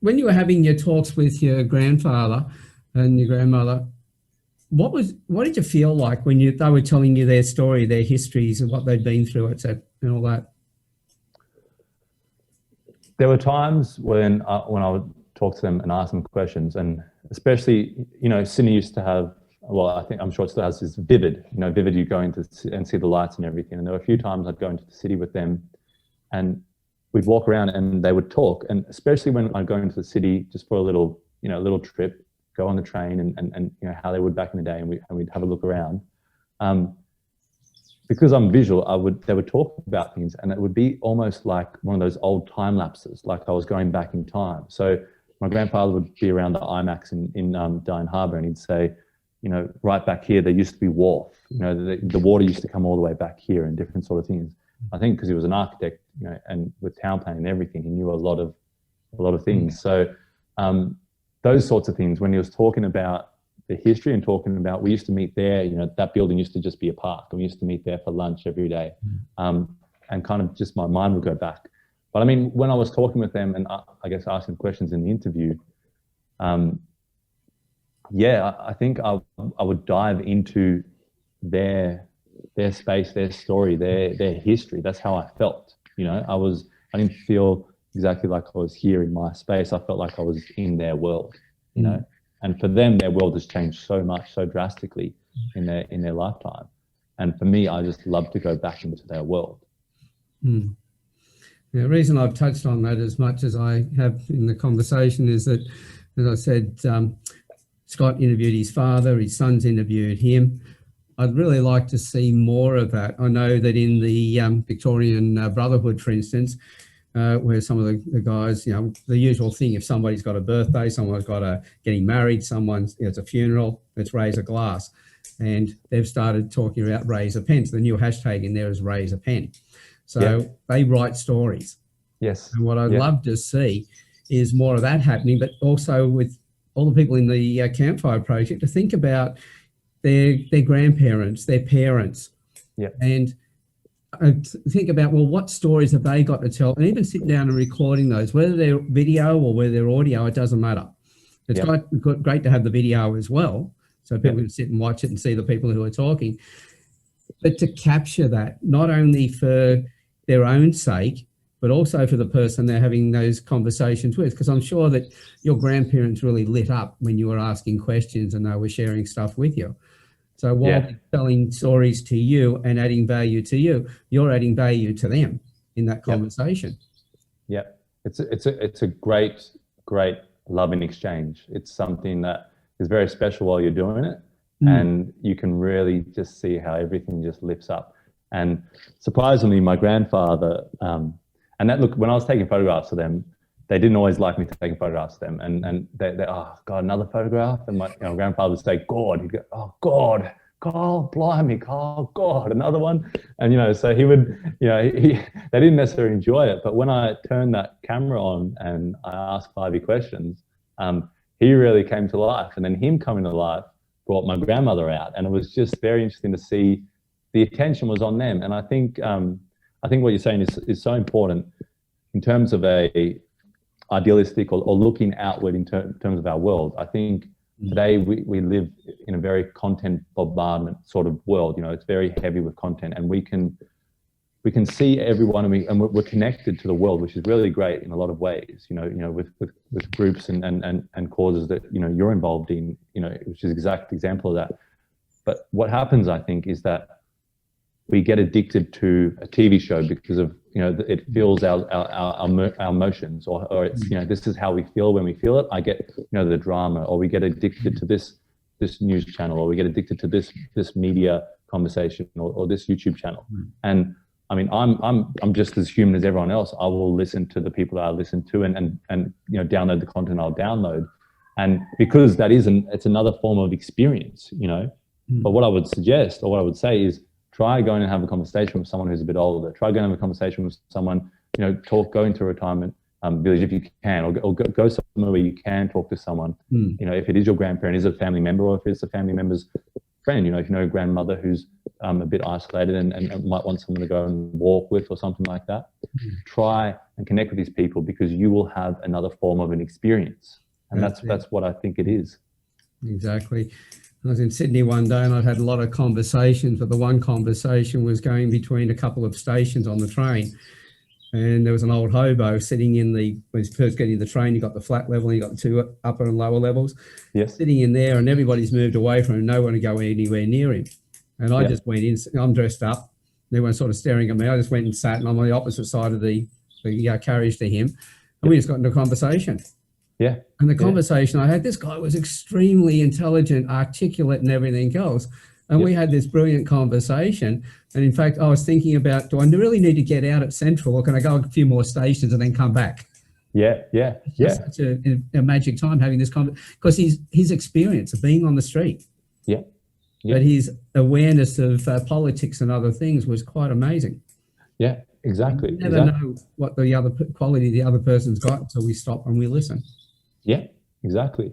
when you were having your talks with your grandfather and your grandmother, what did you feel like when they were telling you their story, their histories, and what they'd been through, etc., and all that? There were times when I would talk to them and ask them questions, and especially, Sydney used to have, well, I'm sure it still has this vivid, you go into and see the lights and everything. And there were a few times I'd go into the city with them and we'd walk around and they would talk. And especially when I'd go into the city just for a little trip, go on the train and how they would back in the day, and we'd have a look around. Because I'm visual, they would talk about things, and it would be almost like one of those old time lapses, like I was going back in time. So my grandfather would be around the IMAX in Darien Harbour, and he'd say, right back here, there used to be wharf. The water used to come all the way back here, and different sort of things. I think because he was an architect, and with town planning and everything, he knew a lot of things. So those sorts of things, when he was talking about the history and talking about, we used to meet there, that building used to just be a park, and we used to meet there for lunch every day. And kind of just my mind would go back. But I mean, when I was talking with them and I guess asking questions in the interview, I think I would dive into their space, their story, their history. That's how I felt. I didn't feel exactly like I was here in my space. I felt like I was in their world, And for them, their world has changed so much, so drastically in their lifetime. And for me, I just love to go back into their world. The reason I've touched on that as much as I have in the conversation is that, as I said, Scott interviewed his father, his sons interviewed him. I'd really like to see more of that. I know that in the Victorian Brotherhood, for instance, where some of the guys, the usual thing, if somebody's got a birthday, someone's getting married, it's a funeral, let's raise a glass. And they've started talking about raise a pen. So the new hashtag in there is raise a pen. So they write stories. Yes. And what I'd love to see is more of that happening, but also with all the people in the Campfire Project to think about their grandparents, their parents, and think about, well, what stories have they got to tell, and even sit down and recording those, whether they're video or whether they're audio, it doesn't matter. It's great to have the video as well, so people can sit and watch it and see the people who are talking, but to capture that, not only for their own sake, but also for the person they're having those conversations with, because I'm sure that your grandparents really lit up when you were asking questions and they were sharing stuff with you. So while they're telling stories to you and adding value to you, you're adding value to them in that conversation. Yeah, it's a great loving exchange. It's something that is very special while you're doing it, and you can really just see how everything just lifts up. And surprisingly, my grandfather, and that, look, when I was taking photographs of them, they didn't always like me taking photographs of them, and they oh God, another photograph, and my grandfather would say, God, he'd go, oh God, Carl, blimey, Carl, God, another one. And so he would, they didn't necessarily enjoy it, but when I turned that camera on and I asked Clivey questions, he really came to life. And then him coming to life brought my grandmother out, and it was just very interesting to see the attention was on them. And I think what you're saying is so important in terms of a idealistic or looking outward in terms of our world. I think today we live in a very content bombardment sort of world. It's very heavy with content, and we can see everyone, and we're connected to the world, which is really great in a lot of ways. With groups and causes that you're involved in, which is an exact example of that. But what happens, I think, is that we get addicted to a TV show because of, it fills our emotions, or it's, this is how we feel when we feel it. I get, the drama, or we get addicted to this news channel, or we get addicted to this media conversation, or this YouTube channel. And I mean, I'm just as human as everyone else. I will listen to the people that I listen to, and download the content I'll download. And because it's another form of experience, But what I would suggest, or what I would say, is try going and have a conversation with someone who's a bit older. Try going and have a conversation with someone, go into a retirement village if you can, or go somewhere where you can talk to someone. If it is your grandparent, is it a family member, or if it's a family member's friend, if you know a grandmother who's a bit isolated and might want someone to go and walk with or something like that, try and connect with these people, because you will have another form of an experience. And that's what I think it is. Exactly. I was in Sydney one day and I'd had a lot of conversations, but the one conversation was going between a couple of stations on the train. And there was an old hobo sitting in when you first get in the train, you got the flat level and you got the two upper and lower levels. Yes. Sitting in there, and everybody's moved away from him, no one to go anywhere near him. And I just went in, I'm dressed up, everyone's sort of staring at me. I just went and sat, and I'm on the opposite side of the carriage to him. And we just got into a conversation. Yeah. And the conversation I had, this guy was extremely intelligent, articulate and everything else. And we had this brilliant conversation. And in fact, I was thinking about, do I really need to get out at Central, or can I go a few more stations and then come back? It's such a magic time having this conversation, because his experience of being on the street. But his awareness of politics and other things was quite amazing. Yeah, exactly. You never know what the other quality the other person's got until we stop and we listen. Yeah. Exactly.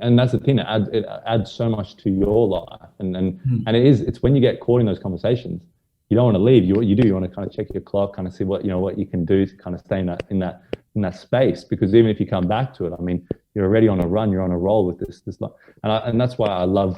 And that's the thing, it adds so much to your life. And it's when you get caught in those conversations, you don't want to leave. You want to kind of check your clock, kind of see what you can do to kind of stay in that space, because even if you come back to it, I mean, you're already on a run, you're on a roll with this and that's why I love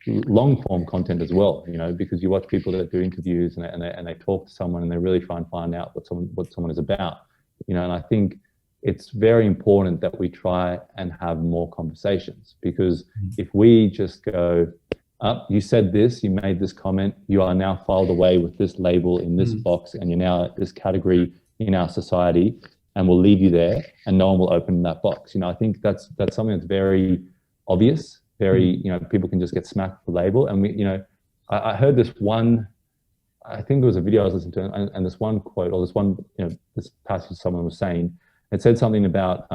long form content as well, because you watch people that do interviews and they talk to someone and they really try and find out what someone is about, and I think it's very important that we try and have more conversations, because if we just go, you said this, you made this comment, you are now filed away with this label in this box, and you're now at this category in our society, and we'll leave you there, and no one will open that box. I think that's something that's very obvious, very, people can just get smacked with the label. And I heard this one, I think it was a video I was listening to, and this one quote, or this one, this passage someone was saying, it said something about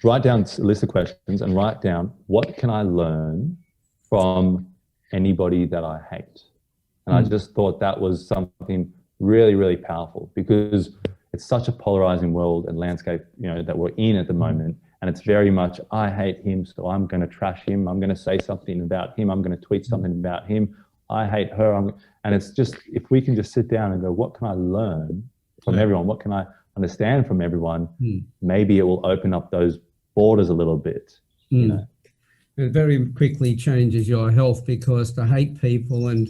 write down a list of questions and write down, what can I learn from anybody that I hate? And I just thought that was something really, really powerful, because it's such a polarizing world and landscape, that we're in at the moment. And it's very much, I hate him, so I'm going to trash him. I'm going to say something about him. I'm going to tweet something about him. I hate her. And it's just, if we can just sit down and go, what can I learn from everyone? What can I understand from everyone? Maybe it will open up those borders a little bit. It very quickly changes your health, because to hate people and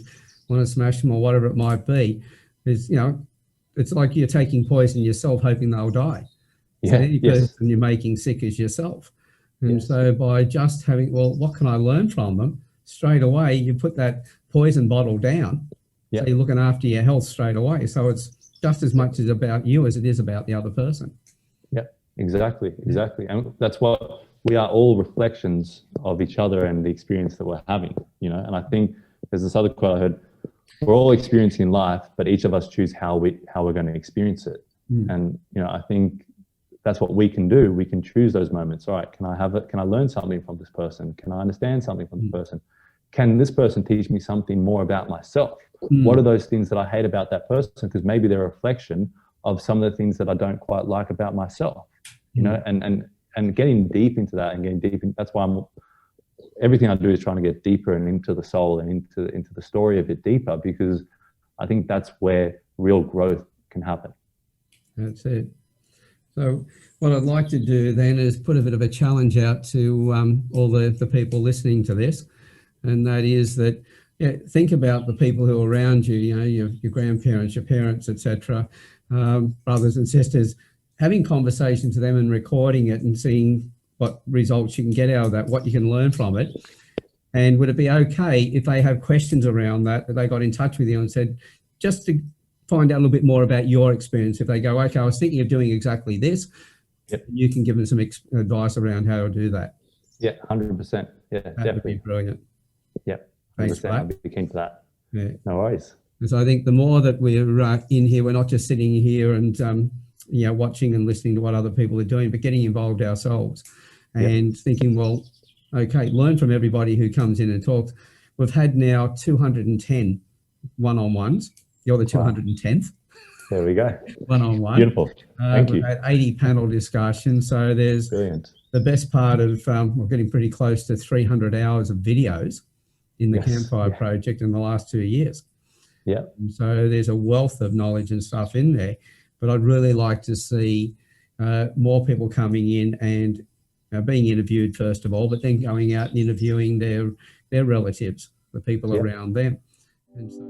want to smash them or whatever it might be is, it's like you're taking poison yourself, hoping they'll die. So any person you're making sick is yourself. And so by just having, what can I learn from them? Straight away, you put that poison bottle down. So you're looking after your health straight away. So it's just as much as about you as it is about the other person. Yeah, exactly. And that's what we are, all reflections of each other and the experience that we're having, and I think there's this other quote I heard, we're all experiencing life, but each of us choose how we're going to experience it. And, I think that's what we can do. We can choose those moments. All right, can I learn something from this person? Can I understand something from this person? Can this person teach me something more about myself? What are those things that I hate about that person? Because maybe they're a reflection of some of the things that I don't quite like about myself, and getting deep into that and getting deep in, that's why everything I do is trying to get deeper and into the soul and into the story a bit deeper, because I think that's where real growth can happen. That's it. So what I'd like to do then is put a bit of a challenge out to all the people listening to this, and that is that, think about the people who are around you, your grandparents, your parents, etc., brothers and sisters, having conversations with them and recording it and seeing what results you can get out of that, what you can learn from it. And would it be okay if they have questions around that they got in touch with you and said, just to find out a little bit more about your experience? If they go, okay, I was thinking of doing exactly this, you can give them some advice around how to do that. Yeah, 100%. Yeah, that definitely. Would be brilliant. Yeah, 100%. Thanks for that. I'd be keen for that. Yeah. No worries. Because I think the more that we're in here, we're not just sitting here and watching and listening to what other people are doing, but getting involved ourselves and thinking, well, okay, learn from everybody who comes in and talks. We've had now 210 one-on-ones. You're the 210th. There we go. One-on-one. Beautiful. Thank you. We've had 80 panel discussions. So there's brilliant. The best part of, we're getting pretty close to 300 hours of videos in the Yes, Campfire yeah. Project in the last 2 years. Yeah. So there's a wealth of knowledge and stuff in there, but I'd really like to see more people coming in and being interviewed first of all, but then going out and interviewing their relatives, the people Yeah. around them. And so